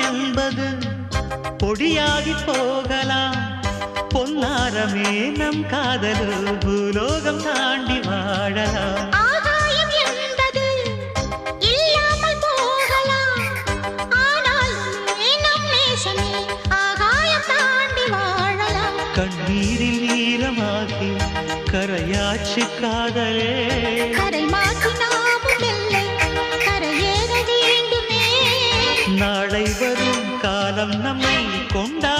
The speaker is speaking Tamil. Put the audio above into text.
என்பது பொடியாகி போகலாம். பொன்னாரமே நம் காதல் பூலோகம் தாண்டி வாழலாம். ஆகாயம் என்பது இல்லாமல் போகலாம். ஆனால் நம் நேசமே ஆகாயம் தாண்டி வாழலாம். கண்ணீரில் ஈரமாகி கரையாச்சு காதலே. கரை மாற்றி நாமும் இல்லை கரையேற வேண்டுமே. நாளை வரும் காலம் நம்மை கொண்டா